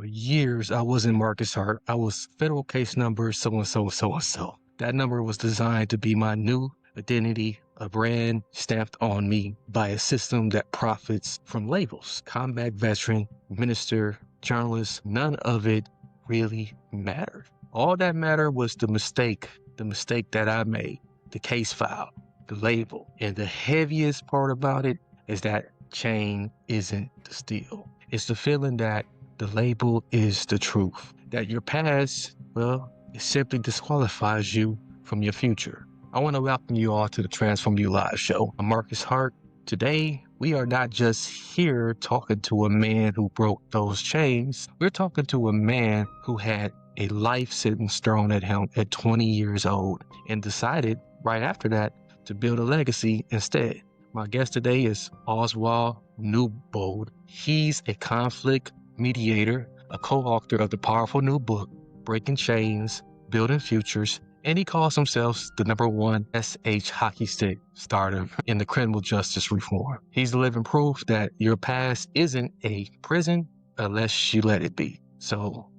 For years, I wasn't Marcus Hart. I was federal case number so-and-so, so-and-so. That number was designed to be my new identity, a brand stamped on me by a system that profits from labels. Combat veteran, minister, journalist, none of it really mattered. All that mattered was the mistake that I made, the case file, the label. And the heaviest part about it is that chain isn't the steel. It's the feeling that the label is the truth, that your past, well, it simply disqualifies you from your future. I want to welcome you all to the Transform You Live show. I'm Marcus Hart. Today, we are not just here talking to a man who broke those chains. We're talking to a man who had a life sentence thrown at him at 20 years old and decided right after that to build a legacy instead. My guest today is Oswald Newbold. He's a conflict mediator, a co-author of the powerful new book, Breaking Chains, Building Futures, and he calls himself the #1 SH hockey stick starter in the criminal justice reform. He's the living proof that your past isn't a prison unless you let it be. So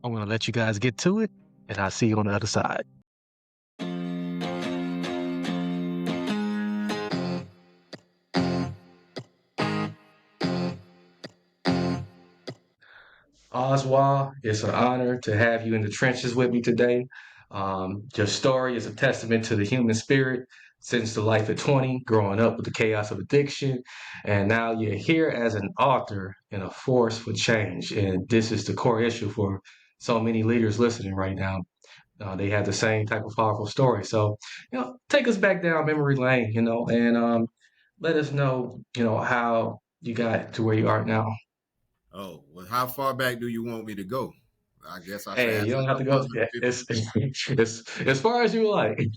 I'm going to let you guys get to it, and I'll see you on the other side. Oswald, it's an honor to have you in the trenches with me today. Your story is a testament to the human spirit since the life at 20, growing up with the chaos of addiction, and now you're here as an author and a force for change. And this is the core issue for so many leaders listening right now. They have the same type of powerful story. So, take us back down memory lane, and let us know, how you got to where you are now. Oh, well, how far back do you want me to go? I guess I should Hey, ask you that don't have up to go. front. Yeah, it's as far as you like.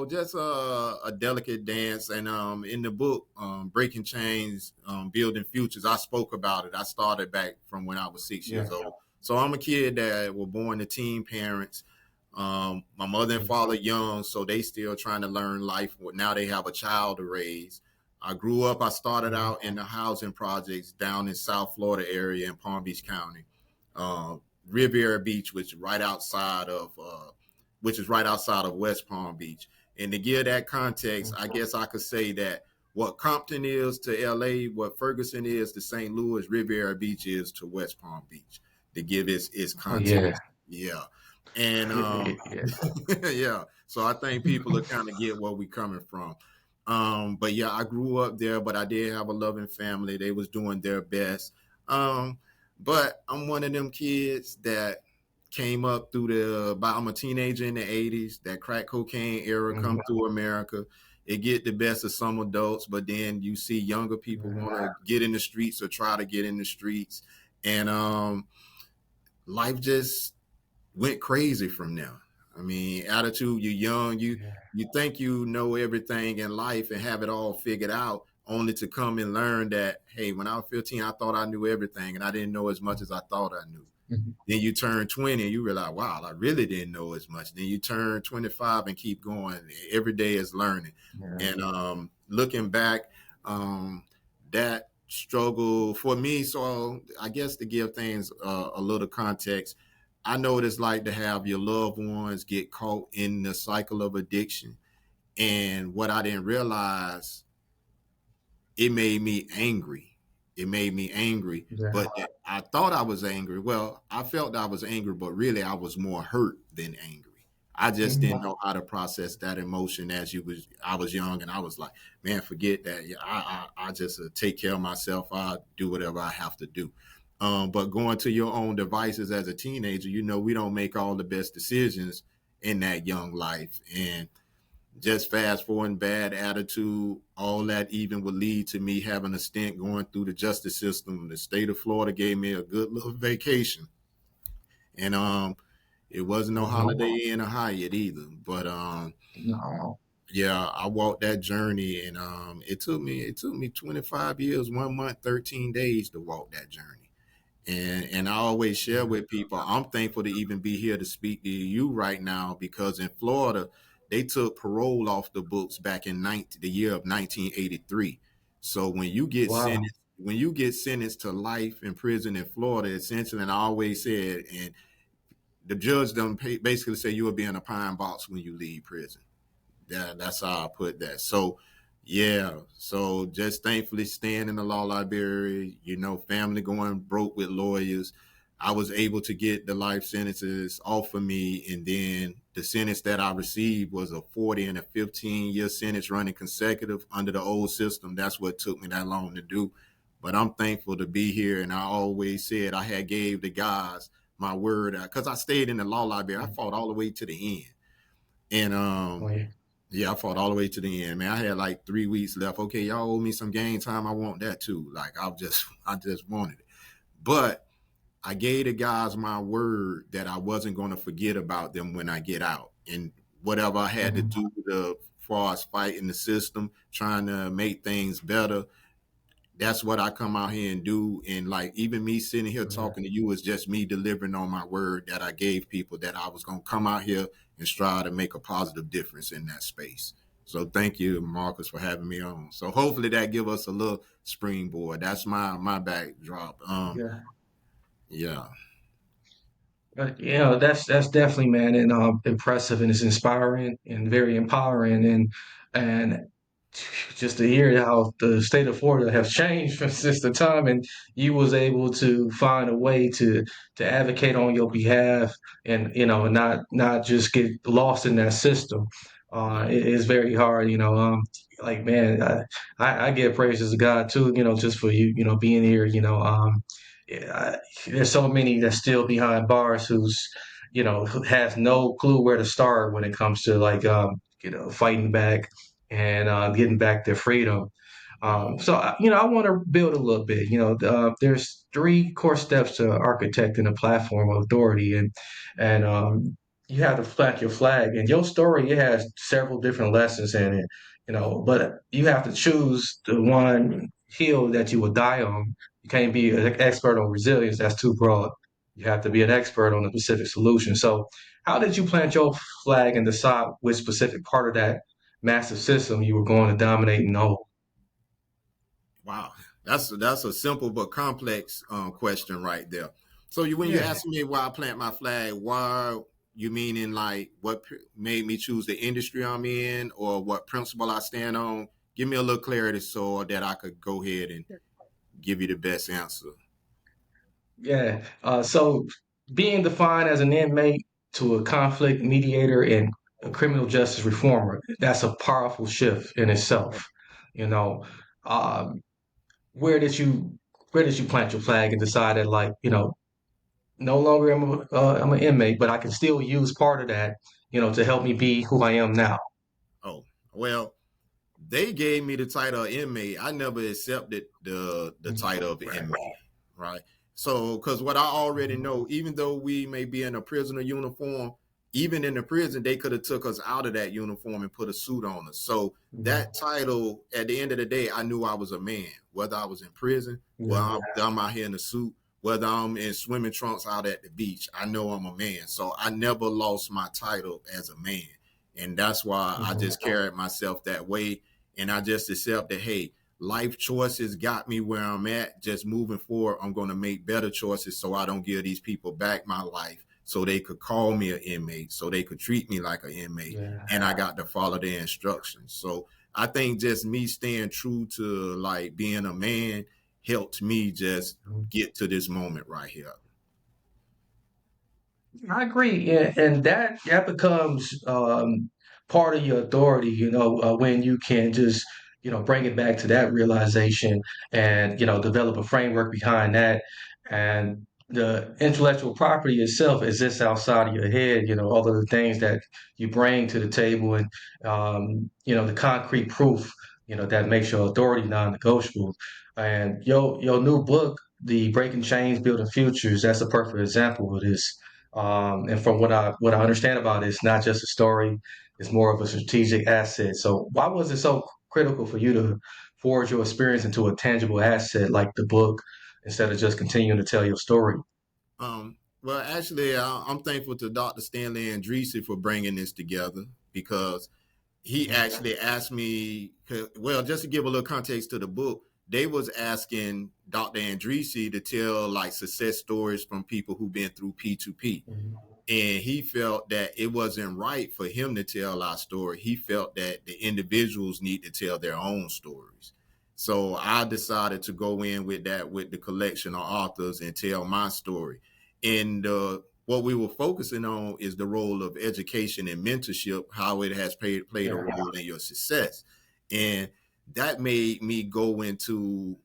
Just a delicate dance. And in the book, Breaking Chains, Building Futures, I spoke about it. I started back from when I was 6 years Yeah. old. So I'm a kid that was born to teen parents. My mother and father young, so they still trying to learn life. Now they have a child to raise. I started out in the housing projects down in South Florida area in Palm Beach County. Riviera Beach, which is right outside of West Palm Beach. And to give that context, I guess I could say that what Compton is to LA, what Ferguson is to St. Louis, Riviera Beach is to West Palm Beach, to give its Oh yeah. context. Yeah. And Yeah. yeah. So I think people will kind of get where we coming from. But yeah, I grew up there, but I did have a loving family. They was doing their best. But I'm one of them kids that came up through I'm a teenager in the 80s, that crack cocaine era come through America. It get the best of some adults, but then you see younger people want to get in the streets or try to get in the streets. And life just went crazy from there. I mean, attitude, you're young, you think you know everything in life and have it all figured out, only to come and learn that, hey, when I was 15, I thought I knew everything and I didn't know as much as I thought I knew. Then you turn 20 and you realize, wow, I really didn't know as much. Then you turn 25 and keep going. Every day is learning. And looking back, that struggle for me. So I guess to give things a little context, I know what it's like to have your loved ones get caught in the cycle of addiction. And what I didn't realize, it made me angry. It made me angry, but I thought I was angry. Well, I felt I was angry, but really I was more hurt than angry. I just didn't know how to process that emotion I was young and I was like, man, forget that. Yeah, I just take care of myself. I do whatever I have to do. But going to your own devices as a teenager, we don't make all the best decisions in that young life. And just fast forwarding, bad attitude, all that even would lead to me having a stint going through the justice system. The state of Florida gave me a good little vacation. And it wasn't no Holiday Inn or Hyatt either. But No. yeah, I walked that journey, and it took me 25 years, 1 month, 13 days to walk that journey. And I always share with people, I'm thankful to even be here to speak to you right now, because in Florida, they took parole off the books back in the year of 1983. So when you get Wow. sentenced, when you get sentenced to life in prison in Florida, essentially, and I always said, and the judge don't basically say you will be in a pine box when you leave prison. That's how I put that. So, yeah. So just thankfully staying in the law library, family going broke with lawyers. I was able to get the life sentences off of me. And then the sentence that I received was a 40 and a 15-year sentence running consecutive under the old system. That's what took me that long to do. But I'm thankful to be here. And I always said I had gave the guys my word because I stayed in the law library. I fought all the way to the end. And yeah, I fought all the way to the end, man. I had like 3 weeks left. Okay, y'all owe me some game time. I want that too. Like I just wanted it. But I gave the guys my word that I wasn't going to forget about them when I get out. And whatever I had to do as far as fighting the system, trying to make things better, that's what I come out here and do. And like even me sitting here talking to you is just me delivering on my word that I gave people that I was going to come out here and strive to make a positive difference in that space. So thank you, Marcus, for having me on. So hopefully that give us a little springboard. That's my backdrop. Yeah. That's definitely, man, and impressive, and it's inspiring and very empowering, and just to hear how the state of Florida has changed since the time, and you was able to find a way to advocate on your behalf, and not just get lost in that system. It is very hard, like man, I give praises to God too, just for you, being here, yeah, there's so many that's still behind bars who has no clue where to start when it comes to like fighting back and getting back their freedom. I want to build a little bit. There's three core steps to architecting a platform of authority, and you have to plant your flag. And your story, it has several different lessons in it. But you have to choose the one hill that you will die on. You can't be an expert on resilience. That's too broad. You have to be an expert on a specific solution. So, how did you plant your flag and decide which specific part of that massive system you were going to dominate and hold? Wow, that's a simple but complex question right there. So when you Yeah. ask me why I plant my flag, why you meaning like what made me choose the industry I'm in, or what principle I stand on? Give me a little clarity so that I could go ahead and give you the best answer. Yeah. So being defined as an inmate to a conflict mediator and a criminal justice reformer, that's a powerful shift in itself. You know, um, where did you where did you plant your flag and decide that like, no longer I'm an inmate, but I can still use part of that, to help me be who I am now. Oh, well, they gave me the title of inmate. I never accepted the title of Right. inmate, right? So, because what I already know, even though we may be in a prisoner uniform, even in the prison, they could have took us out of that uniform and put a suit on us. So that title, at the end of the day, I knew I was a man, whether I was in prison, whether I'm out here in a suit, whether I'm in swimming trunks out at the beach. I know I'm a man. So I never lost my title as a man. And that's why I just carried myself that way. And I just accept that, hey, life choices got me where I'm at. Just moving forward, I'm going to make better choices so I don't give these people back my life, so they could call me an inmate, so they could treat me like an inmate. Yeah. And I got to follow their instructions. So I think just me staying true to like being a man helped me just get to this moment right here. I agree, and that becomes part of your authority. When you can just bring it back to that realization, and develop a framework behind that, and the intellectual property itself exists outside of your head. All of the things that you bring to the table, and the concrete proof that makes your authority non-negotiable. And your new book, the Breaking Chains, Building Futures, that's a perfect example of this. And from what I understand about it, it's not just a story; it's more of a strategic asset. So, why was it so critical for you to forge your experience into a tangible asset like the book, instead of just continuing to tell your story? Well, actually, I'm thankful to Dr. Stanley Andresi for bringing this together because he actually asked me, well, just to give a little context to the book, they was asking Dr. Andresi to tell like success stories from people who've been through P2P. Mhm. And he felt that it wasn't right for him to tell our story. He felt that the individuals need to tell their own stories. So I decided to go in with that, with the collection of authors, and tell my story. And what we were focusing on is the role of education and mentorship, how it has played a role in your success. And that made me go into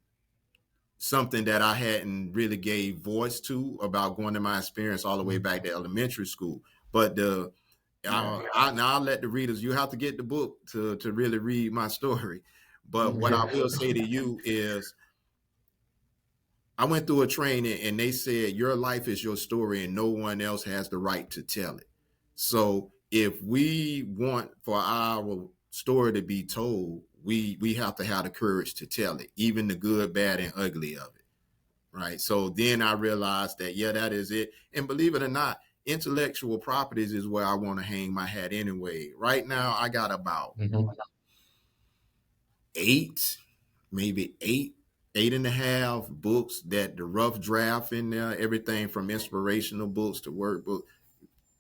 something that I hadn't really gave voice to, about going to my experience all the way back to elementary school. But now I'll let the readers, you have to get the book to really read my story. But what I will say to you is, I went through a training and they said your life is your story and no one else has the right to tell it. So if we want for our story to be told, we have to have the courage to tell it, even the good, bad, and ugly of it. Right. So then I realized that, yeah, that is it. And believe it or not, intellectual properties is where I want to hang my hat anyway. Right now, I got about maybe eight and a half books, that the rough draft in there, everything from inspirational books to workbook.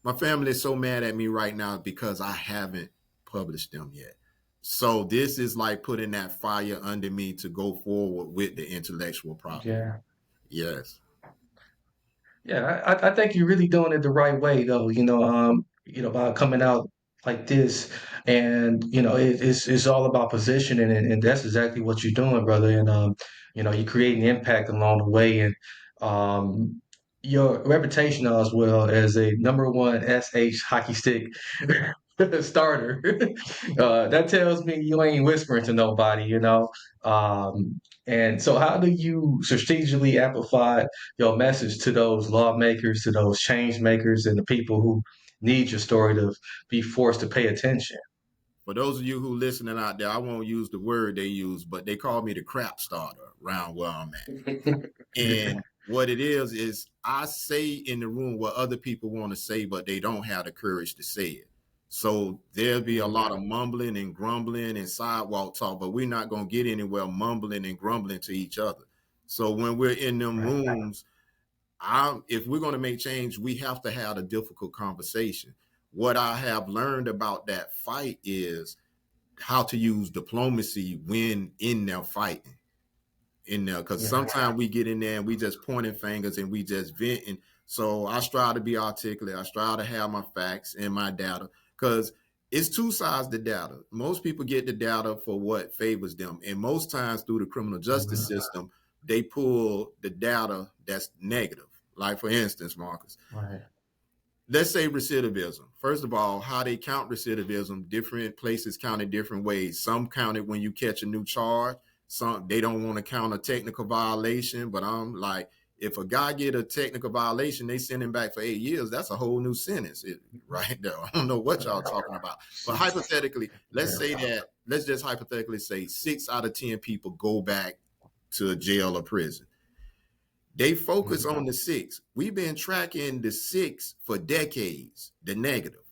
My family is so mad at me right now because I haven't published them yet. So this is like putting that fire under me to go forward with the intellectual property. Yeah. Yes. Yeah, I think you're really doing it the right way though, by coming out like this. And it's all about positioning, and that's exactly what you're doing, brother. And you're creating impact along the way. And um your reputation as well as a number one SH hockey stick starter. That tells me you ain't whispering to nobody. And so how do you strategically amplify your message to those lawmakers, to those change makers, and the people who need your story to be forced to pay attention? For those of you who listening out there, I won't use the word they use, but they call me the crap starter around where I'm at. And what it is I say in the room what other people want to say, but they don't have the courage to say it. So there'll be a lot of mumbling and grumbling and sidewalk talk, but we're not going to get anywhere mumbling and grumbling to each other. So when we're in them rooms, if we're going to make change, we have to have a difficult conversation. What I have learned about that fight is how to use diplomacy when in there fighting in there, because sometimes we get in there and we just pointing fingers and we just venting. So I strive to be articulate. I strive to have my facts and my data, because it's two sides to data. Most people get the data for what favors them, and most times through the criminal justice system, they pull the data that's negative. Like for instance, Marcus, Right. let's say recidivism. First of all, how they count recidivism, different places count it different ways. Some count it when you catch a new charge. Some, they don't want to count a technical violation, but I'm like, if a guy get a technical violation, they send him back for 8 years. That's a whole new sentence, right there. I don't know what y'all talking about. But hypothetically, let's just hypothetically say 6 out of 10 people go back to jail or prison. They focus on the 6. We've been tracking the 6 for decades, the negative.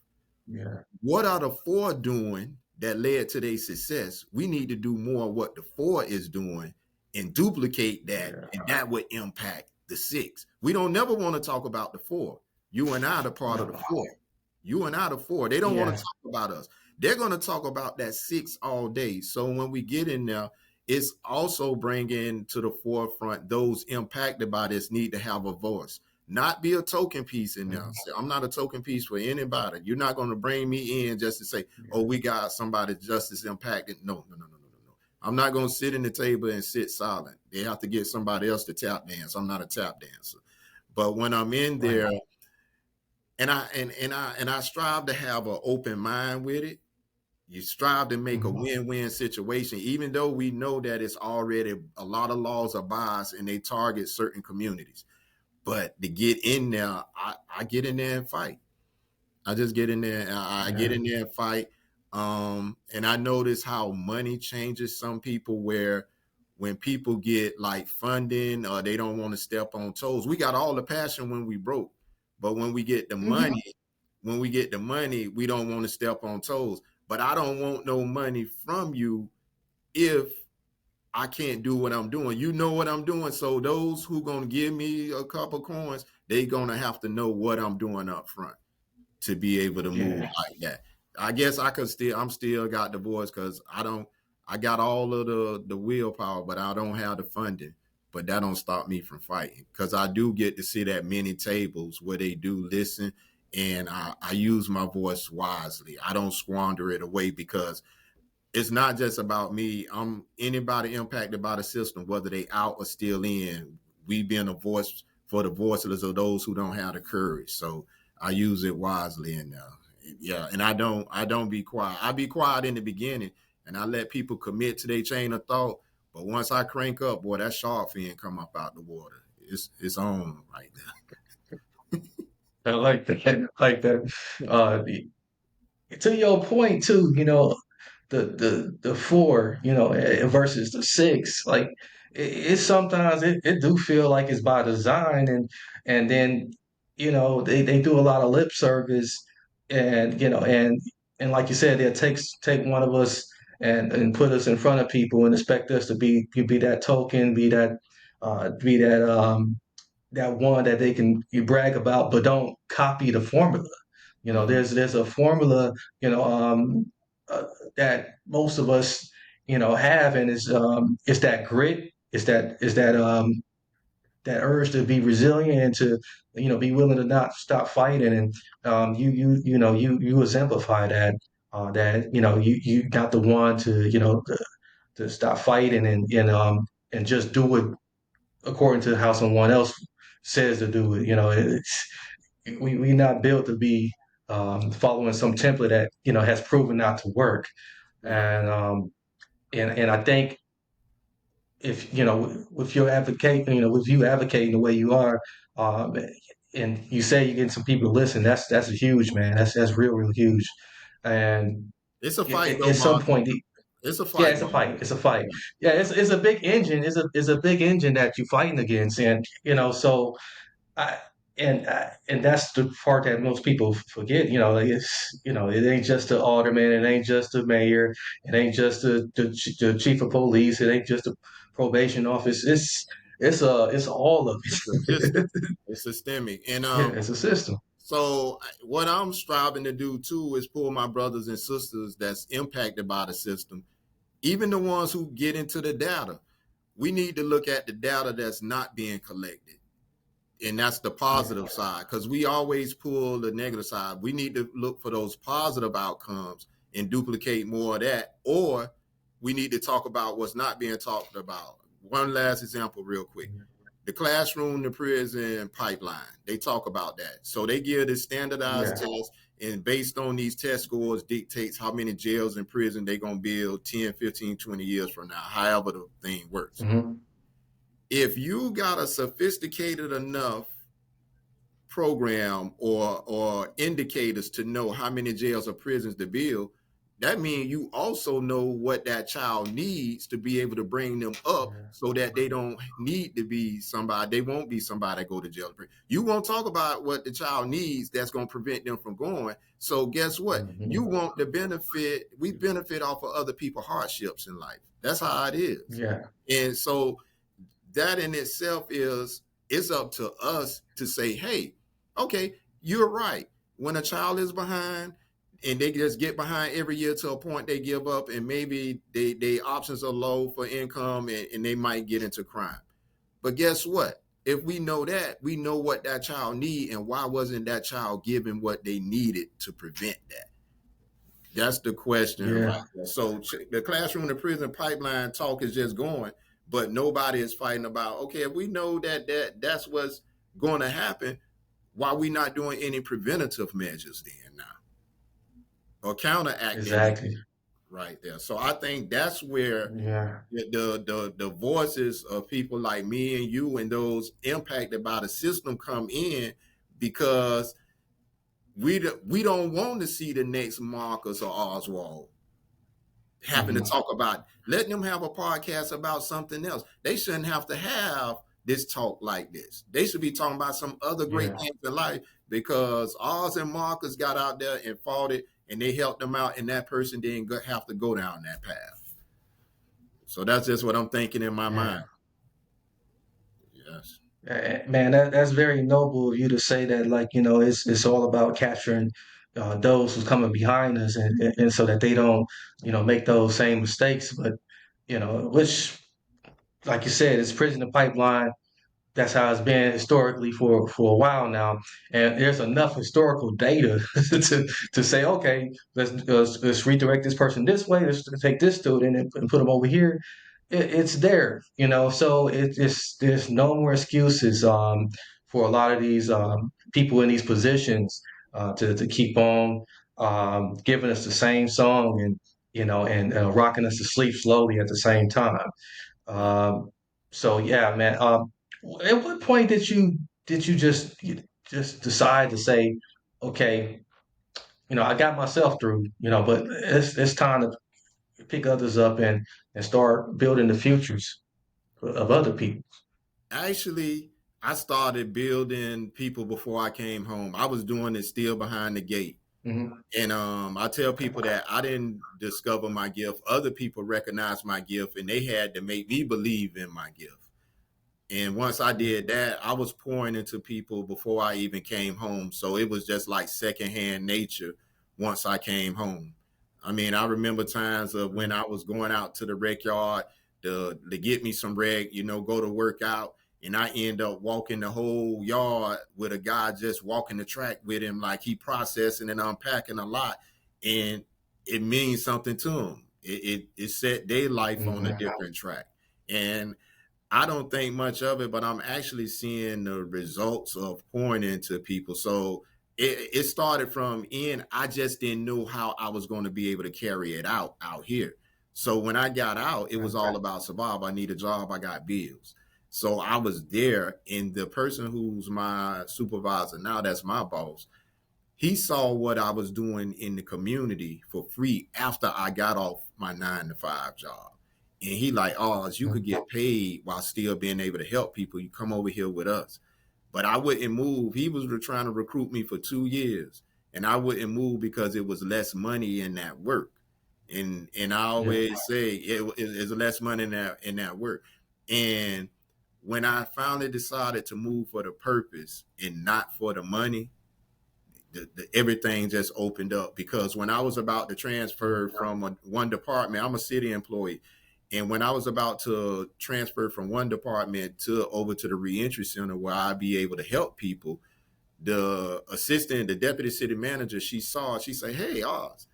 Yeah. What are the 4 doing that led to their success? We need to do more of what the 4 is doing and duplicate that, and that would impact the 6. We don't never want to talk about the 4. You and I are part of the 4. You and I are the 4. They don't want to talk about us. They're going to talk about that 6 all day. So when we get in there, it's also bringing to the forefront those impacted by this need to have a voice, not be a token piece in there. I'm not a token piece for anybody. You're not going to bring me in just to say, oh, we got somebody justice impacted. No. I'm not going to sit in the table and sit silent. They have to get somebody else to tap dance. I'm not a tap dancer. But when I'm in there, and I strive to have an open mind with it. You strive to make a win-win situation, even though we know that it's already a lot of laws are biased and they target certain communities. But to get in there, I get in there and fight. I just get in there. I get in there and fight. And I notice how money changes some people, where when people get like funding or they don't want to step on toes, we got all the passion when we broke. But when we get the money, we don't want to step on toes. But I don't want no money from you if I can't do what I'm doing. You know what I'm doing. So those who gonna give me a couple coins, they gonna have to know what I'm doing up front to be able to move Yeah. like that. I guess I'm still got the voice because I got all of the willpower, but I don't have the funding. But that don't stop me from fighting because I do get to sit at many tables where they do listen, and I use my voice wisely. I don't squander it away because it's not just about me. I'm anybody impacted by the system, whether they out or still in. We being a voice for the voiceless of those who don't have the courage. So I use it wisely, and yeah, and I don't be quiet. I be quiet in the beginning, and I let people commit to their chain of thought. But once I crank up, boy, that shark fin come up out the water. It's on right there. I like that. I like that. To your point too, the four, versus the six, like it's sometimes it do feel like it's by design, and then they do a lot of lip service, and and like you said, they'll take one of us and put us in front of people and expect us to be that token, be that one that they can you brag about, but don't copy the formula. Mm-hmm. There's a formula, you know, uh, that most of us, have, and it's that grit, that urge to be resilient and to, be willing to not stop fighting, and you exemplify that. That you got the one to to stop fighting and just do it according to how someone else says to do it. We not built to be following some template that has proven not to work. Right. And I think if with your advocate, with you advocating the way you are, um, and you say you're getting some people to listen, that's huge, man. That's real huge. And It's a fight though, at some Marcus. point, It's a yeah, fight, it's a fight. Marcus. It's a fight. Yeah. Yeah, it's a big engine. It's a big engine that you're fighting against, and so I and that's the part that most people forget. Like it ain't just the alderman, it ain't just the mayor, it ain't just the chief of police, it ain't just the probation office. It's all of It's a system. it. It's systemic. And Yeah, it's a system. so what I'm striving to do too is pull my brothers and sisters that's impacted by the system, even the ones who get into the data. We need to look at the data that's not being collected. And that's the Yeah, positive side, because we always pull the negative side. We need to look for those positive outcomes and duplicate more of that, or we need to talk about what's not being talked about. One last example, real quick: the classroom to prison pipeline. They talk about that. So they give this standardized yeah, test, and based on these test scores dictates how many jails and prison they're going to build 10, 15, 20 years from now, however the thing works. hmm, If you got a sophisticated enough program or indicators to know how many jails or prisons to build, that means you also know what that child needs to be able to bring them up yeah, so that they don't need to be somebody, they won't be somebody that go to jail. You won't talk about what the child needs that's going to prevent them from going. So guess what? You hmm, want the benefit. We benefit off of other people's hardships in life. That's how it is. yeah, And so that in itself is, it's up to us to say, hey, okay, you're right. When a child is behind and they just get behind every year to a point they give up, and maybe they options are low for income, and they might get into crime. But guess what? If we know that, we know what that child need, and why wasn't that child given what they needed to prevent that? That's the question right yeah, there. So the classroom to prison pipeline talk is just going, but nobody is fighting about, okay, if we know that's what's going to happen, why we not doing any preventative measures then now, or counteracting it exactly. right there? So I think that's where Yeah, the voices of people like me and you and those impacted by the system come in, because we don't want to see the next Marcus or Oswald having to hmm, talk about, letting them have a podcast about something else. They shouldn't have to have this talk like this. They should be talking about some other great yeah, things in life, because Oz and Marcus got out there and fought it, and they helped them out, and that person didn't have to go down that path. So that's just what I'm thinking in my Yeah. mind. Yes. Man, that's very noble of you to say that. Like, it's all about capturing those who's coming behind us, and so that they don't, make those same mistakes. But which, like you said, it's prison to pipeline. That's how it's been historically for a while now, and there's enough historical data to say, okay, let's redirect this person this way. Let's take this student and put them over here. It's there, So there's no more excuses for a lot of these people in these positions to keep on giving us the same song and and rocking us to sleep slowly at the same time. Yeah. Um, so yeah, man. At what point did you just decide to say, okay, I got myself through, but it's time to pick others up and start building the futures of other people. Actually, I started building people before I came home. I was doing it still behind the gate. Hmm. And I tell people that I didn't discover my gift. Other people recognized my gift and they had to make me believe in my gift. And once I did that, I was pouring into people before I even came home. So it was just like secondhand nature once I came home. I mean, I remember times of when I was going out to the rec yard to get me some rec, go to work out. And I end up walking the whole yard with a guy just walking the track with him, like he processing and unpacking a lot. And it means something to him. It set their life on a Hmm. different track. And I don't think much of it, but I'm actually seeing the results of pouring into people. So it started from I just didn't know how I was going to be able to carry it out here. So when I got out, it was all about survival. I need a job. I got bills. So I was there, and the person who's my supervisor now, that's my boss, he saw what I was doing in the community for free after I got off my 9 to 5 job. And he like, oh, you could get paid while still being able to help people. You come over here with us. But I wouldn't move. He was trying to recruit me for 2 years. And I wouldn't move because it was less money in that work. And I Yeah. always say it's less money in that work. And when I finally decided to move for the purpose and not for the money, everything just opened up. Because when I was about to transfer from one department, I'm a city employee, and when I was about to transfer from one department to over to the reentry center where I'd be able to help people, the deputy city manager, she said, "Hey, Oz,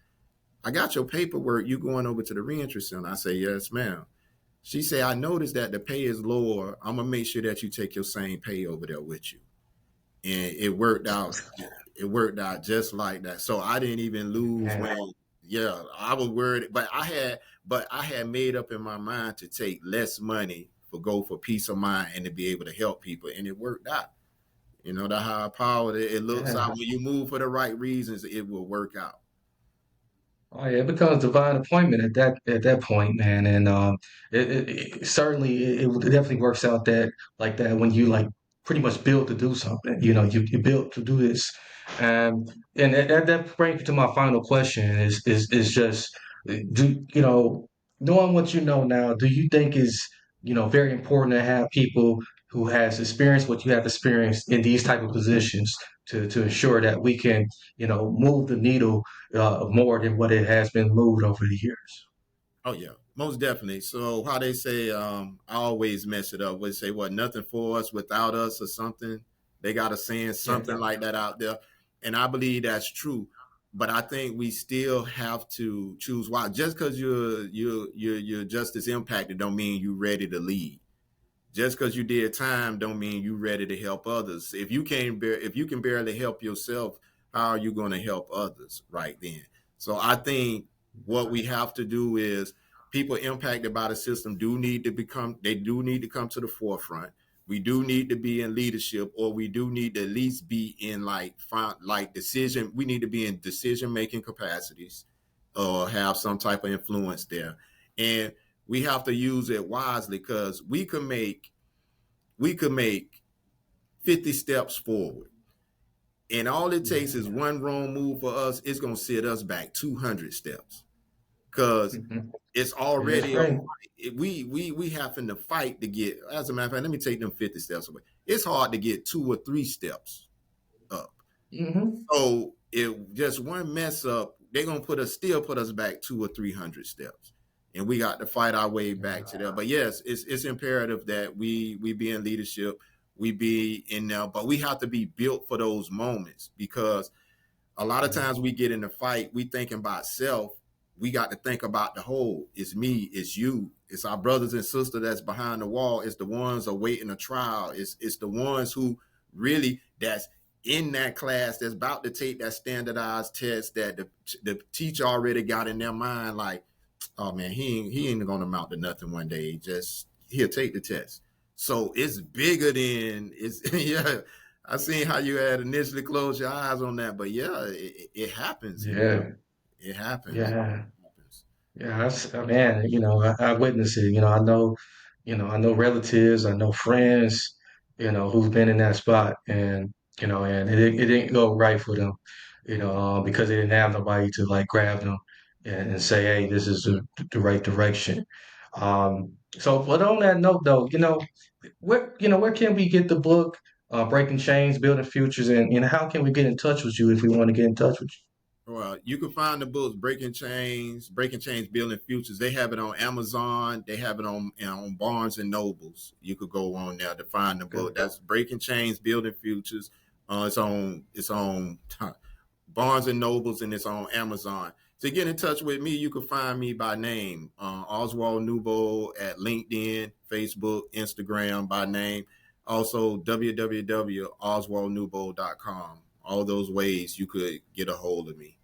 I got your paperwork. You going over to the reentry center?" I say, "Yes, ma'am." She said, "I noticed that the pay is lower. I'm gonna make sure that you take your same pay over there with you." And it worked out. It worked out just like that. So I didn't even lose Man. when, yeah, I was worried, but I had made up in my mind to take less money for peace of mind and to be able to help people, and it worked out. The higher power, it looks Yeah. out when you move for the right reasons, it will work out. Oh yeah, it becomes divine appointment at that point, man, and it certainly it definitely works out that like that when you like pretty much built to do something. You built to do this, and that brings me to my final question is just do knowing what you know now, do you think is very important to have people who has experienced what you have experienced in these type of positions to ensure that we can move the needle more than what it has been moved over the years. Oh yeah, most definitely. So how they say, I always mess it up. They say what, nothing for us without us or something. They got a saying Yeah. something like that out there, and I believe that's true. But I think we still have to choose why. Just because you're just as impacted, don't mean you're ready to lead. Just because you did time, don't mean you ready to help others. If you can barely help yourself, how are you going to help others right then? So I think what we have to do is, people impacted by the system do need to come to the forefront. We do need to be in leadership, or we do need to at least be in decision. We need to be in decision making capacities, or have some type of influence there. And we have to use it wisely, because we could make 50 steps forward, and all it takes is one wrong move for us. It's going to set us back 200 steps. because Mhm. it's That's already a right. fight. We having to fight to get. As a matter of fact, let me take them 50 steps away. It's hard to get 2 or 3 steps up. Hmm. So if just one mess up, they're gonna still put us back 200 or 300 steps, and we got to fight our way back to there. But yes, it's imperative that we be in leadership, we be in there, but we have to be built for those moments, because a lot of times we get in a fight, we thinking about self. We got to think about the whole. It's me, it's you, it's our brothers and sisters that's behind the wall. It's the ones awaiting a trial. It's the ones who really that's in that class that's about to take that standardized test that the teacher already got in their mind, like, oh man, he ain't gonna amount to nothing one day. Just he'll take the test. So it's bigger than it's yeah. I seen how you had initially closed your eyes on that, but yeah, it happens, and Yeah. it happens. Yeah. It happens. Yeah, man, I witnessed it. I know relatives, I know friends, who's been in that spot, and it didn't go right for them, because they didn't have nobody to like grab them and say, hey, this is the right direction. But on that note, though, where can we get the book, Breaking Chains, Building Futures, and how can we get in touch with you if we want to get in touch with you? Well, you can find the books Breaking Chains, Building Futures. They have it on Amazon. They have it on Barnes and Nobles. You could go on there to find the book. Good. That's Breaking Chains, Building Futures. It's on Barnes and Nobles, and it's on Amazon. To get in touch with me, you can find me by name, Oswald Newbold, at LinkedIn, Facebook, Instagram by name. Also, www.oswaldnewbold.com. All those ways you could get a hold of me.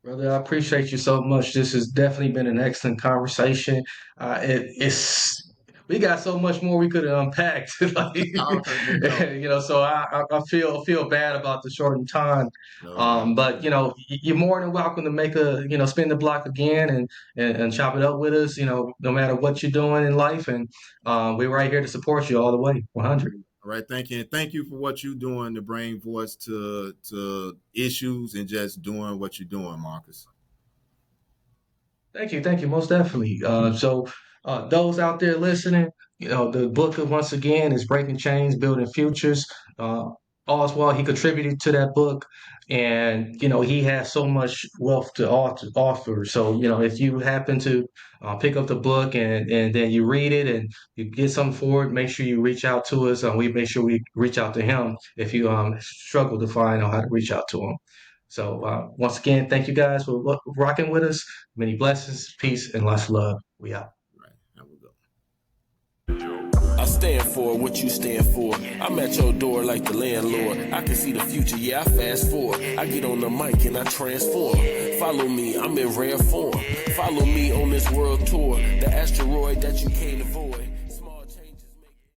Brother, I appreciate you so much. This has definitely been an excellent conversation. It's we got so much more we could have unpacked, like, I already know. So I feel bad about the shortened time, No doubt. but you're more than welcome to make spin the block again and chop it up with us. No matter what you're doing in life, and we're right here to support you all the way, 100. All right, thank you. And thank you for what you're doing to bring voice to issues and just doing what you're doing, Marcus. Thank you, most definitely. Those out there listening, the book once again is Breaking Chains, Building Futures. Uh, Oswald, he contributed to that book, and he has so much wealth to offer. So if you happen to pick up the book and then you read it and you get something for it, make sure you reach out to us. We make sure we reach out to him if you struggle to find out how to reach out to him. So once again, thank you guys for rocking with us. Many blessings, peace, and lots of love. We out. Right. Have a good. I stand for what you stand for. I'm at your door like the landlord. I can see the future, yeah, I fast forward. I get on the mic and I transform. Follow me, I'm in rare form. Follow me on this world tour. The asteroid that you can't avoid.